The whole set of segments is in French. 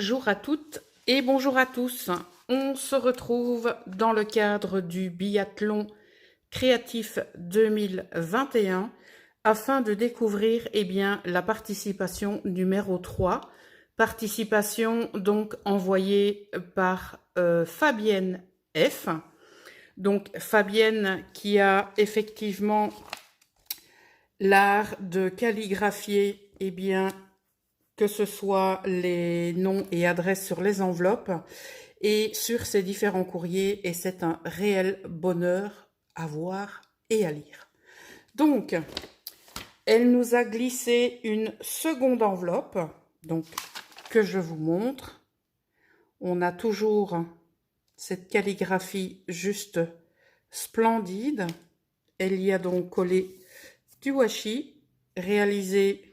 Bonjour à toutes et bonjour à tous. On se retrouve dans le cadre du biathlon créatif 2021 afin de découvrir la participation numéro 3. Participation donc envoyée par Fabienne F. Donc Fabienne qui a effectivement l'art de calligraphier que ce soit les noms et adresses sur les enveloppes et sur ces différents courriers, et c'est un réel bonheur à voir et à lire. Donc, elle nous a glissé une seconde enveloppe, donc que je vous montre. On a toujours cette calligraphie juste splendide. Elle y a donc collé du washi, réalisé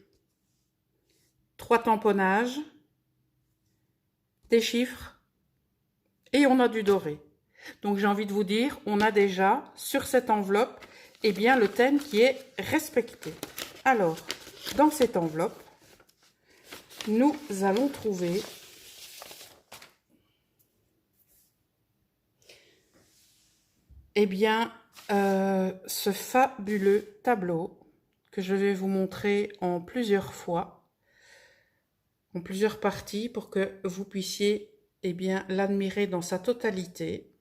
3 tamponnages, des chiffres et on a du doré. Donc j'ai envie de vous dire, on a déjà sur cette enveloppe le thème qui est respecté. Alors, dans cette enveloppe, nous allons trouver ce fabuleux tableau que je vais vous montrer en plusieurs fois, en plusieurs parties, pour que vous puissiez l'admirer dans sa totalité.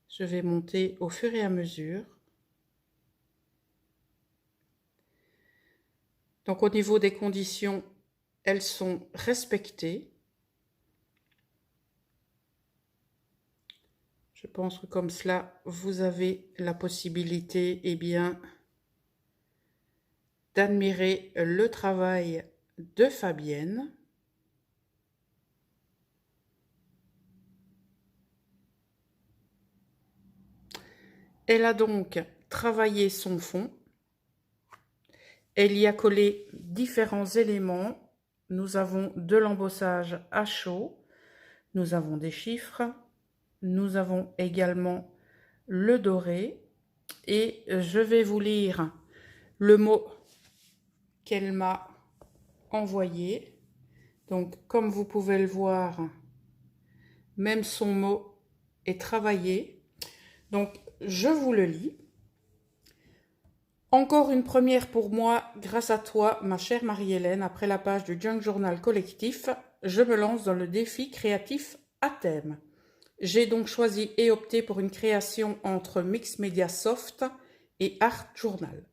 Je vais monter au fur et à mesure. Donc au niveau des conditions, elles sont respectées. Je pense que comme cela, vous avez la possibilité d'admirer le travail de Fabienne. Elle a donc travaillé son fond. Elle y a collé différents éléments. Nous avons de l'embossage à chaud. Nous avons des chiffres. Nous avons également le doré. Et je vais vous lire le mot qu'elle m'a envoyé. Donc, comme vous pouvez le voir, même son mot est travaillé. Donc, je vous le lis. Encore une première pour moi, grâce à toi, ma chère Marie-Hélène. Après la page du Junk Journal collectif, je me lance dans le défi créatif à thème. J'ai donc choisi et opté pour une création entre Mix Media Soft et Art Journal.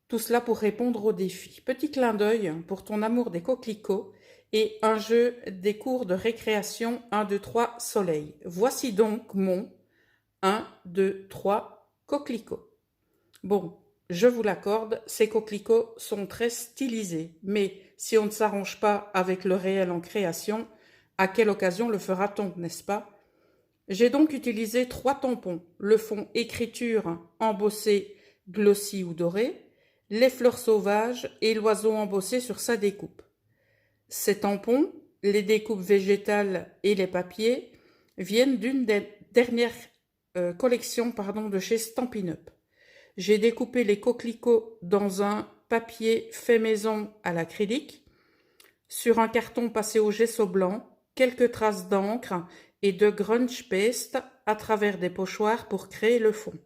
Tout cela pour répondre au défi. Petit clin d'œil pour ton amour des coquelicots et un jeu des cours de récréation 1, 2, 3 soleil. Voici donc mon 1, 2, 3 coquelicots. Bon, je vous l'accorde, ces coquelicots sont très stylisés, mais si on ne s'arrange pas avec le réel en création, à quelle occasion le fera-t-on, n'est-ce pas? J'ai donc utilisé 3 tampons, le fond écriture embossé glossy ou doré, les fleurs sauvages et l'oiseau embossé sur sa découpe. Ces tampons, les découpes végétales et les papiers viennent d'une des dernières collections de chez Stampin' Up. J'ai découpé les coquelicots dans un papier fait maison à l'acrylique, sur un carton passé au gesso blanc, quelques traces d'encre et de grunge paste à travers des pochoirs pour créer le fond.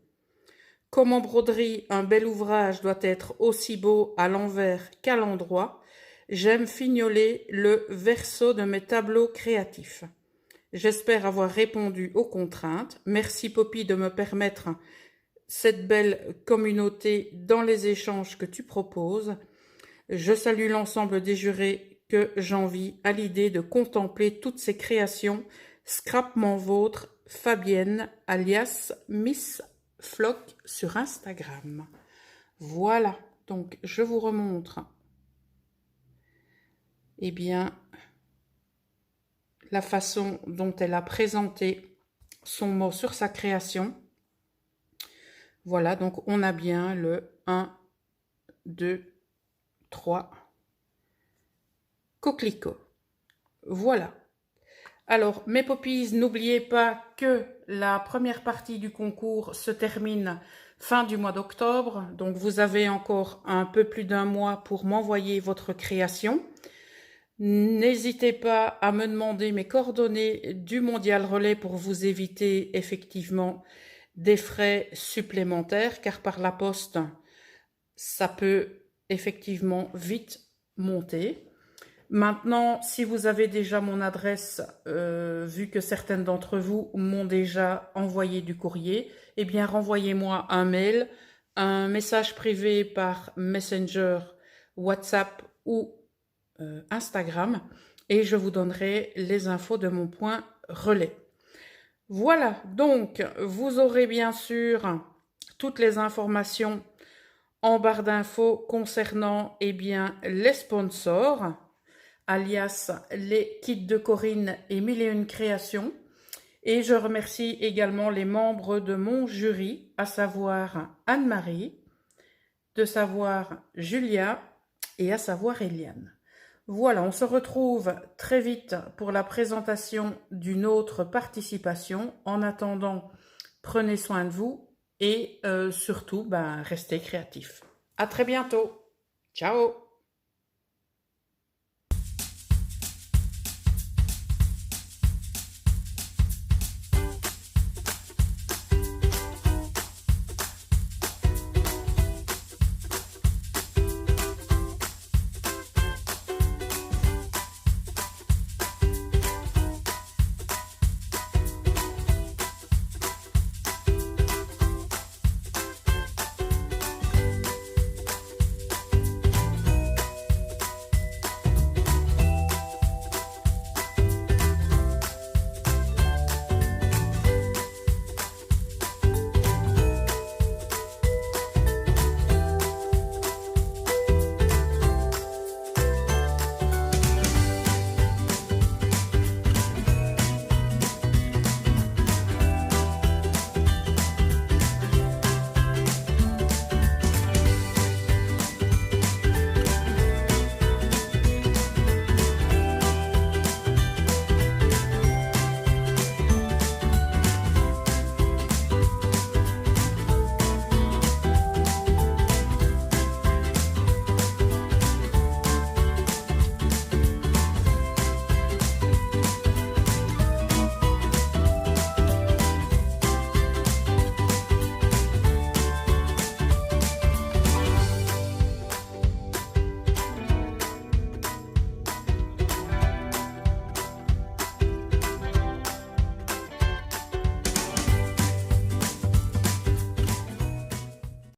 Comme en broderie, un bel ouvrage doit être aussi beau à l'envers qu'à l'endroit. J'aime fignoler le verso de mes tableaux créatifs. J'espère avoir répondu aux contraintes. Merci Poppy de me permettre cette belle communauté dans les échanges que tu proposes. Je salue l'ensemble des jurés que j'envie à l'idée de contempler toutes ces créations. Scrapement vôtre, Fabienne, alias Miss Flock sur Instagram. Voilà, donc je vous remontre la façon dont elle a présenté son mot sur sa création. Voilà, donc on a bien le 1, 2, 3 coquelicots. Voilà. Alors, mes poppies, n'oubliez pas que la première partie du concours se termine fin du mois d'octobre. Donc, vous avez encore un peu plus d'1 mois pour m'envoyer votre création. N'hésitez pas à me demander mes coordonnées du Mondial Relais pour vous éviter effectivement des frais supplémentaires, car par la poste, ça peut effectivement vite monter. Maintenant, si vous avez déjà mon adresse, vu que certaines d'entre vous m'ont déjà envoyé du courrier, eh bien renvoyez-moi un mail, un message privé par Messenger, WhatsApp ou Instagram, et je vous donnerai les infos de mon point relais. Voilà, donc vous aurez bien sûr toutes les informations en barre d'infos concernant les sponsors, alias les kits de Corinne et 1001 créations. Et je remercie également les membres de mon jury, à savoir Anne-Marie, de savoir Julia et à savoir Eliane. Voilà, on se retrouve très vite pour la présentation d'une autre participation. En attendant, prenez soin de vous et surtout, restez créatifs. À très bientôt. Ciao!